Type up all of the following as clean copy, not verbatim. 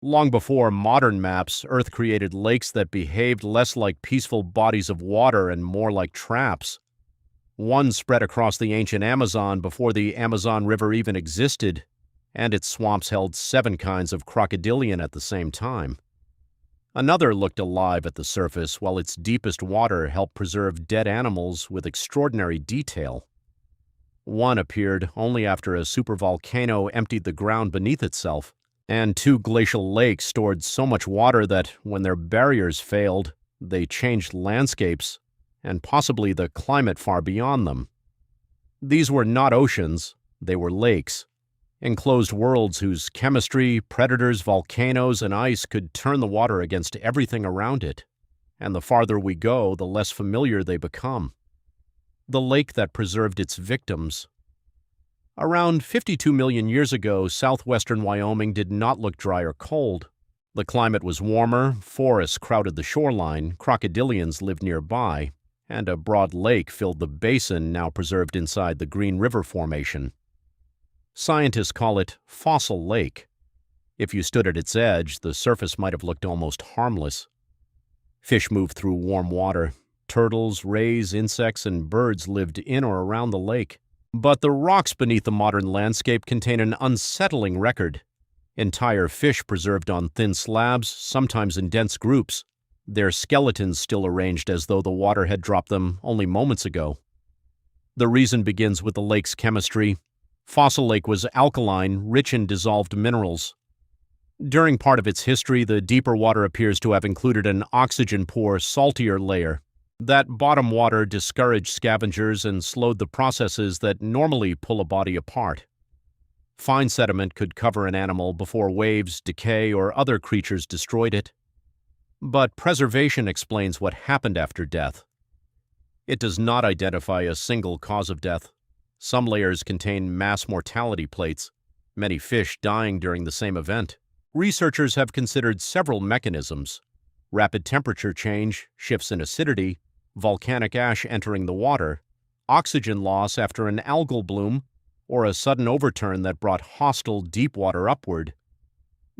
Long before modern maps, Earth created lakes that behaved less like peaceful bodies of water and more like traps. One spread across the ancient Amazon before the Amazon River even existed, and its swamps held 7 kinds of crocodilian at the same time. Another looked alive at the surface, while its deepest water helped preserve dead animals with extraordinary detail. One appeared only after a supervolcano emptied the ground beneath itself, and 2 glacial lakes stored so much water that, when their barriers failed, they changed landscapes and possibly the climate far beyond them. These were not oceans, they were lakes, enclosed worlds whose chemistry, predators, volcanoes, and ice could turn the water against everything around it. And the farther we go, the less familiar they become. The lake that preserved its victims. Around 52 million years ago, southwestern Wyoming did not look dry or cold. The climate was warmer, forests crowded the shoreline, crocodilians lived nearby, and a broad lake filled the basin now preserved inside the Green River Formation. Scientists call it Fossil Lake. If you stood at its edge, the surface might have looked almost harmless. Fish moved through warm water. Turtles, rays, insects, and birds lived in or around the lake. But the rocks beneath the modern landscape contain an unsettling record. Entire fish preserved on thin slabs, sometimes in dense groups, their skeletons still arranged as though the water had dropped them only moments ago. The reason begins with the lake's chemistry. Fossil Lake was alkaline, rich in dissolved minerals. During part of its history, the deeper water appears to have included an oxygen-poor, saltier layer. That bottom water discouraged scavengers and slowed the processes that normally pull a body apart. Fine sediment could cover an animal before waves, decay, or other creatures destroyed it. But preservation explains what happened after death. It does not identify a single cause of death. Some layers contain mass mortality plates, many fish dying during the same event. Researchers have considered several mechanisms: rapid temperature change, shifts in acidity, volcanic ash entering the water, oxygen loss after an algal bloom, or a sudden overturn that brought hostile deep water upward.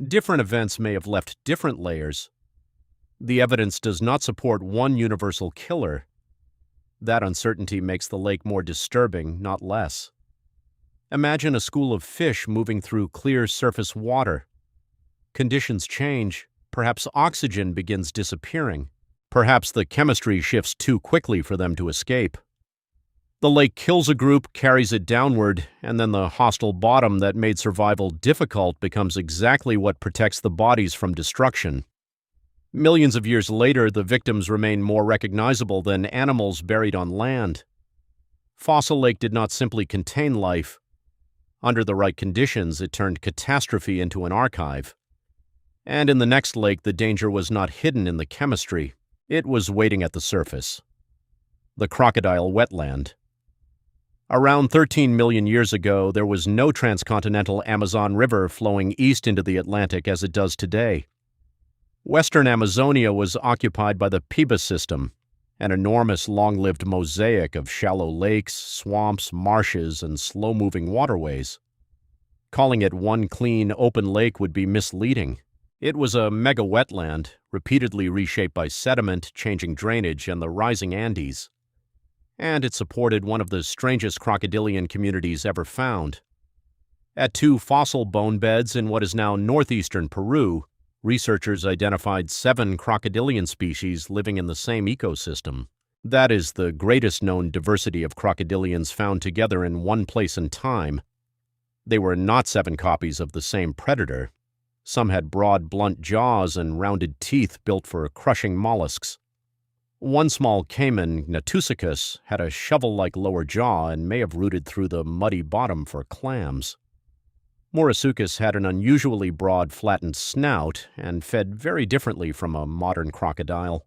Different events may have left different layers. The evidence does not support one universal killer. That uncertainty makes the lake more disturbing, not less. Imagine a school of fish moving through clear surface water. Conditions change. Perhaps oxygen begins disappearing. Perhaps the chemistry shifts too quickly for them to escape. The lake kills a group, carries it downward, and then the hostile bottom that made survival difficult becomes exactly what protects the bodies from destruction. Millions of years later, the victims remain more recognizable than animals buried on land. Fossil Lake did not simply contain life. Under the right conditions, it turned catastrophe into an archive. And in the next lake, the danger was not hidden in the chemistry. It was waiting at the surface. The crocodile wetland. Around 13 million years ago, there was no transcontinental Amazon River flowing east into the Atlantic as it does today. Western Amazonia was occupied by the Pebas system, an enormous long-lived mosaic of shallow lakes, swamps, marshes, and slow-moving waterways. Calling it one clean, open lake would be misleading. It was a mega-wetland, repeatedly reshaped by sediment, changing drainage, and the rising Andes. And it supported one of the strangest crocodilian communities ever found. At 2 fossil bone beds in what is now northeastern Peru, researchers identified 7 crocodilian species living in the same ecosystem. That is the greatest known diversity of crocodilians found together in one place and time. They were not 7 copies of the same predator. Some had broad, blunt jaws and rounded teeth built for crushing mollusks. One small caiman, Natusicus, had a shovel-like lower jaw and may have rooted through the muddy bottom for clams. Morisuchus had an unusually broad, flattened snout and fed very differently from a modern crocodile.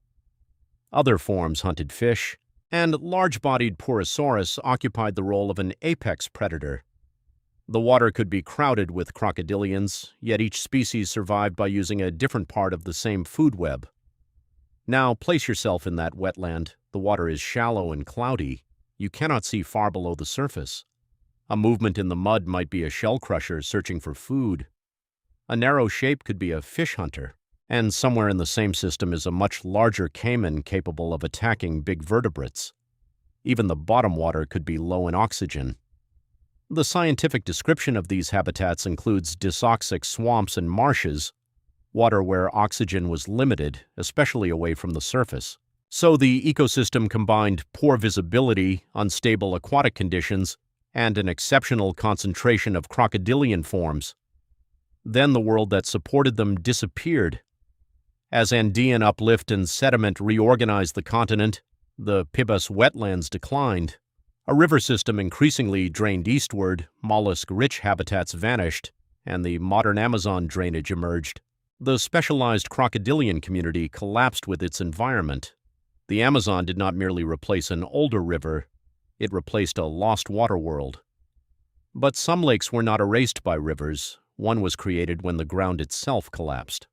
Other forms hunted fish, and large-bodied Purosaurus occupied the role of an apex predator. The water could be crowded with crocodilians, yet each species survived by using a different part of the same food web. Now place yourself in that wetland. The water is shallow and cloudy. You cannot see far below the surface. A movement in the mud might be a shell crusher searching for food. A narrow shape could be a fish hunter, and somewhere in the same system is a much larger caiman capable of attacking big vertebrates. Even the bottom water could be low in oxygen. The scientific description of these habitats includes dysoxic swamps and marshes, water where oxygen was limited, especially away from the surface. So the ecosystem combined poor visibility, unstable aquatic conditions, and an exceptional concentration of crocodilian forms. Then the world that supported them disappeared. As Andean uplift and sediment reorganized the continent, the Pebas wetlands declined. A river system increasingly drained eastward, mollusk-rich habitats vanished, and the modern Amazon drainage emerged. The specialized crocodilian community collapsed with its environment. The Amazon did not merely replace an older river, it replaced a lost water world. But some lakes were not erased by rivers. One was created when the ground itself collapsed.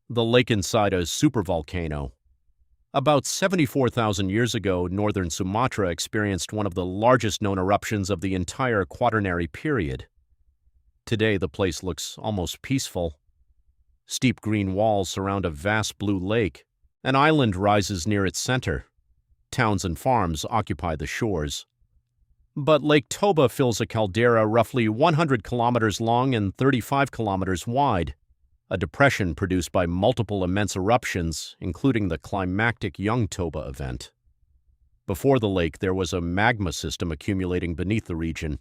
The lake inside a supervolcano. About 74,000 years ago, northern Sumatra experienced one of the largest known eruptions of the entire Quaternary period. Today, the place looks almost peaceful. Steep green walls surround a vast blue lake. An island rises near its center. Towns and farms occupy the shores. But Lake Toba fills a caldera roughly 100 kilometers long and 35 kilometers wide, a depression produced by multiple immense eruptions, including the climactic Young Toba event. Before the lake, there was a magma system accumulating beneath the region.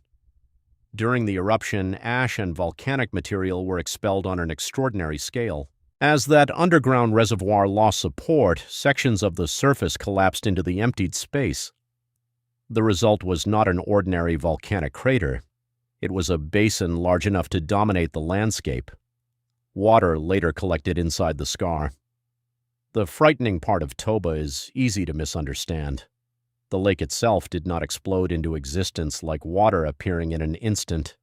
During the eruption, ash and volcanic material were expelled on an extraordinary scale. As that underground reservoir lost support, sections of the surface collapsed into the emptied space. The result was not an ordinary volcanic crater. It was a basin large enough to dominate the landscape. Water later collected inside the scar. The frightening part of Toba is easy to misunderstand. The lake itself did not explode into existence like water appearing in an instant.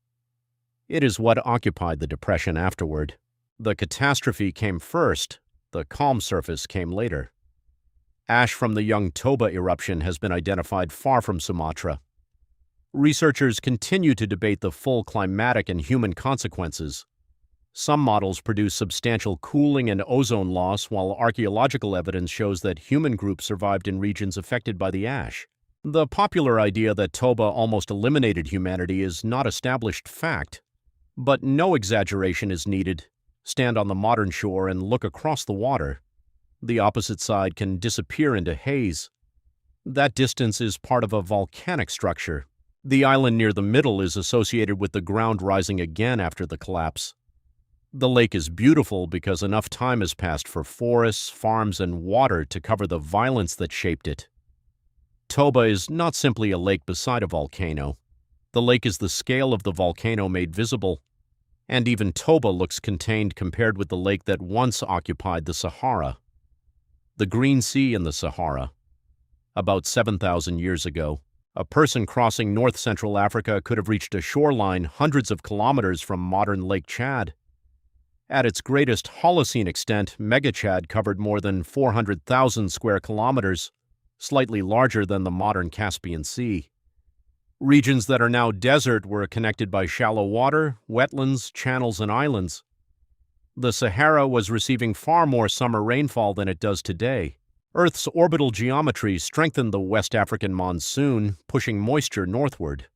It is what occupied the depression afterward. The catastrophe came first, the calm surface came later. Ash from the Young Toba eruption has been identified far from Sumatra. Researchers continue to debate the full climatic and human consequences. Some models produce substantial cooling and ozone loss, while archaeological evidence shows that human groups survived in regions affected by the ash. The popular idea that Toba almost eliminated humanity is not established fact, but no exaggeration is needed. Stand on the modern shore and look across the water. The opposite side can disappear into haze. That distance is part of a volcanic structure. The island near the middle is associated with the ground rising again after the collapse. The lake is beautiful because enough time has passed for forests, farms, and water to cover the violence that shaped it. Toba is not simply a lake beside a volcano. The lake is the scale of the volcano made visible. And even Toba looks contained compared with the lake that once occupied the Sahara. The Green Sea in the Sahara. About 7,000 years ago, a person crossing north-central Africa could have reached a shoreline hundreds of kilometers from modern Lake Chad. At its greatest Holocene extent, Mega-Chad covered more than 400,000 square kilometers, slightly larger than the modern Caspian Sea. Regions that are now desert were connected by shallow water, wetlands, channels, and islands. The Sahara was receiving far more summer rainfall than it does today. Earth's orbital geometry strengthened the West African monsoon, pushing moisture northward.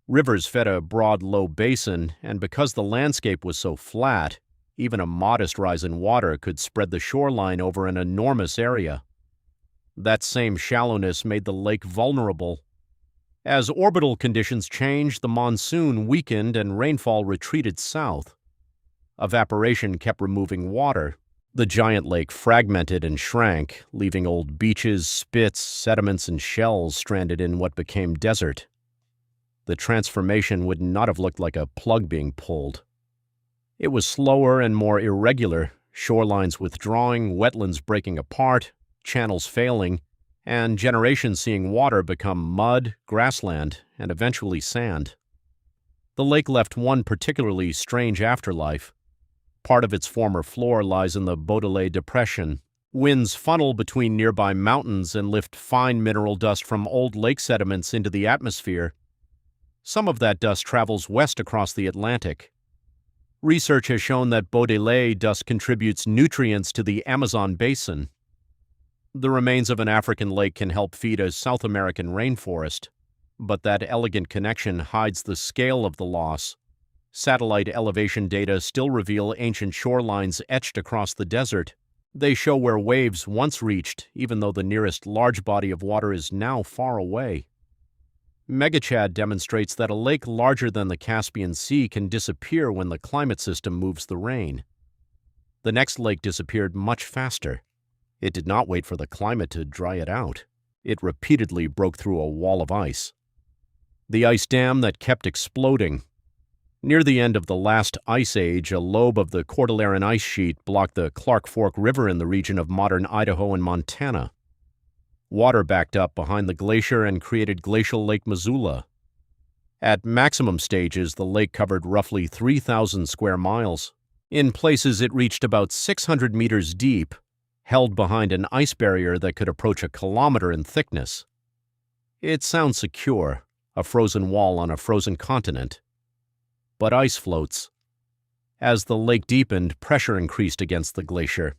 Rivers fed a broad, low basin, and because the landscape was so flat, even a modest rise in water could spread the shoreline over an enormous area. That same shallowness made the lake vulnerable. As orbital conditions changed, the monsoon weakened and rainfall retreated south. Evaporation kept removing water. The giant lake fragmented and shrank, leaving old beaches, spits, sediments, and shells stranded in what became desert. The transformation would not have looked like a plug being pulled. It was slower and more irregular, shorelines withdrawing, wetlands breaking apart, channels failing, and generations seeing water become mud, grassland, and eventually sand. The lake left one particularly strange afterlife. Part of its former floor lies in the Bodélé Depression. Winds funnel between nearby mountains and lift fine mineral dust from old lake sediments into the atmosphere. Some of that dust travels west across the Atlantic. Research has shown that Bodélé dust contributes nutrients to the Amazon basin. The remains of an African lake can help feed a South American rainforest, but that elegant connection hides the scale of the loss. Satellite elevation data still reveal ancient shorelines etched across the desert. They show where waves once reached, even though the nearest large body of water is now far away. Megachad demonstrates that a lake larger than the Caspian Sea can disappear when the climate system moves the rain. The next lake disappeared much faster. It did not wait for the climate to dry it out. It repeatedly broke through a wall of ice. The ice dam that kept exploding. Near the end of the last ice age, a lobe of the Cordilleran ice sheet blocked the Clark Fork River in the region of modern Idaho and Montana. Water backed up behind the glacier and created glacial Lake Missoula. At maximum stages, the lake covered roughly 3,000 square miles. In places, it reached about 600 meters deep, held behind an ice barrier that could approach a kilometer in thickness. It sounds secure, a frozen wall on a frozen continent. But ice floats. As the lake deepened, pressure increased against the glacier.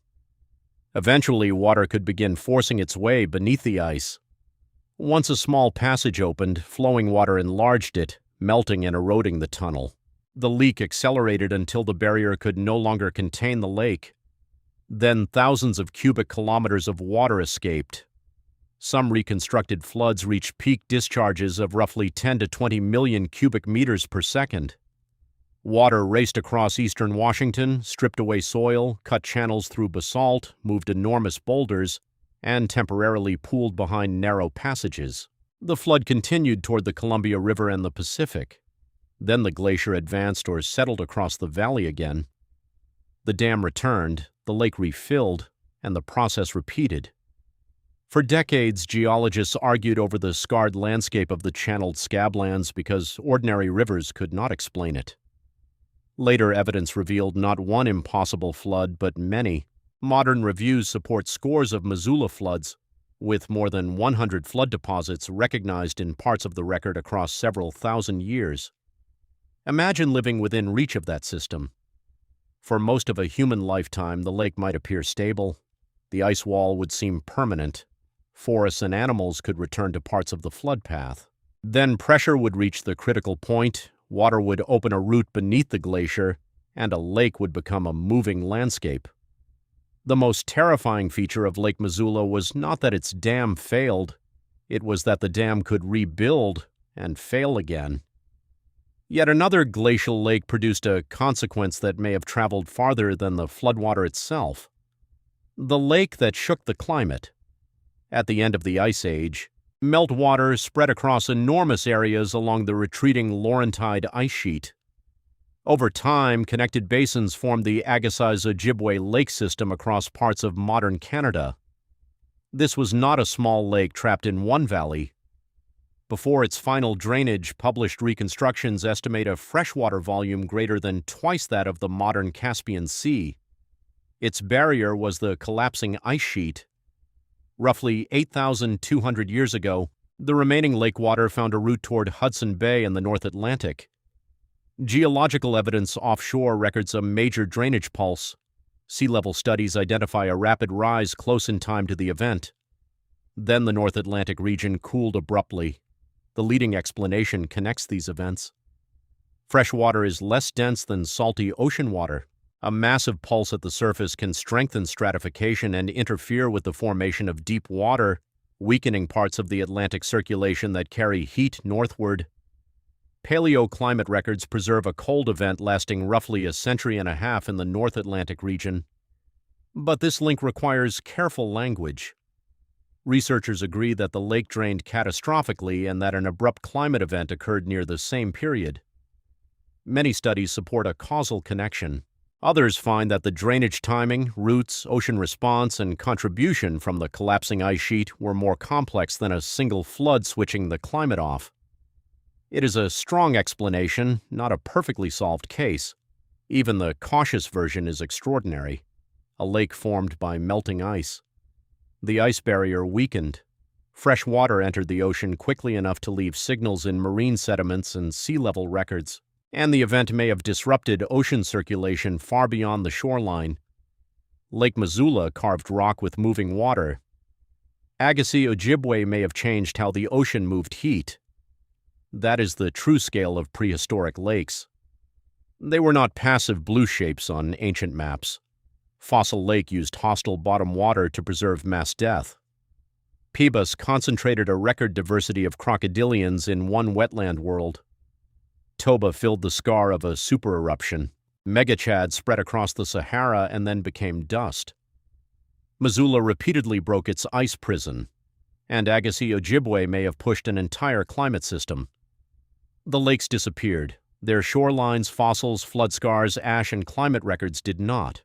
Eventually, water could begin forcing its way beneath the ice. Once a small passage opened, flowing water enlarged it, melting and eroding the tunnel. The leak accelerated until the barrier could no longer contain the lake. Then thousands of cubic kilometers of water escaped. Some reconstructed floods reached peak discharges of roughly 10 to 20 million cubic meters per second. Water raced across eastern Washington, stripped away soil, cut channels through basalt, moved enormous boulders, and temporarily pooled behind narrow passages. The flood continued toward the Columbia River and the Pacific. Then the glacier advanced or settled across the valley again. The dam returned, the lake refilled, and the process repeated. For decades, geologists argued over the scarred landscape of the channeled scablands because ordinary rivers could not explain it. Later evidence revealed not one impossible flood, but many. Modern reviews support scores of Missoula floods, with more than 100 flood deposits recognized in parts of the record across several thousand years. Imagine living within reach of that system. For most of a human lifetime, the lake might appear stable. The ice wall would seem permanent. Forests and animals could return to parts of the flood path. Then pressure would reach the critical point, water would open a route beneath the glacier, and a lake would become a moving landscape. The most terrifying feature of Lake Missoula was not that its dam failed, it was that the dam could rebuild and fail again. Yet another glacial lake produced a consequence that may have traveled farther than the floodwater itself. The lake that shook the climate. At the end of the Ice Age, meltwater spread across enormous areas along the retreating Laurentide ice sheet. Over time, connected basins formed the Agassiz-Ojibway lake system across parts of modern Canada. This was not a small lake trapped in one valley. Before its final drainage, published reconstructions estimate a freshwater volume greater than twice that of the modern Caspian Sea. Its barrier was the collapsing ice sheet. Roughly 8,200 years ago, the remaining lake water found a route toward Hudson Bay in the North Atlantic. Geological evidence offshore records a major drainage pulse. Sea level studies identify a rapid rise close in time to the event. Then the North Atlantic region cooled abruptly. The leading explanation connects these events. Fresh water is less dense than salty ocean water. A massive pulse at the surface can strengthen stratification and interfere with the formation of deep water, weakening parts of the Atlantic circulation that carry heat northward. Paleoclimate records preserve a cold event lasting roughly a century and a half in the North Atlantic region. But this link requires careful language. Researchers agree that the lake drained catastrophically and that an abrupt climate event occurred near the same period. Many studies support a causal connection. Others find that the drainage timing, routes, ocean response, and contribution from the collapsing ice sheet were more complex than a single flood switching the climate off. It is a strong explanation, not a perfectly solved case. Even the cautious version is extraordinary. A lake formed by melting ice. The ice barrier weakened. Fresh water entered the ocean quickly enough to leave signals in marine sediments and sea level records. And the event may have disrupted ocean circulation far beyond the shoreline. Lake Missoula carved rock with moving water. Agassiz-Ojibway may have changed how the ocean moved heat. That is the true scale of prehistoric lakes. They were not passive blue shapes on ancient maps. Fossil Lake used hostile bottom water to preserve mass death. Pebas concentrated a record diversity of crocodilians in one wetland world. Toba filled the scar of a supereruption. Megachad spread across the Sahara and then became dust. Missoula repeatedly broke its ice prison, and Agassiz-Ojibway may have pushed an entire climate system. The lakes disappeared. Their shorelines, fossils, flood scars, ash, and climate records did not.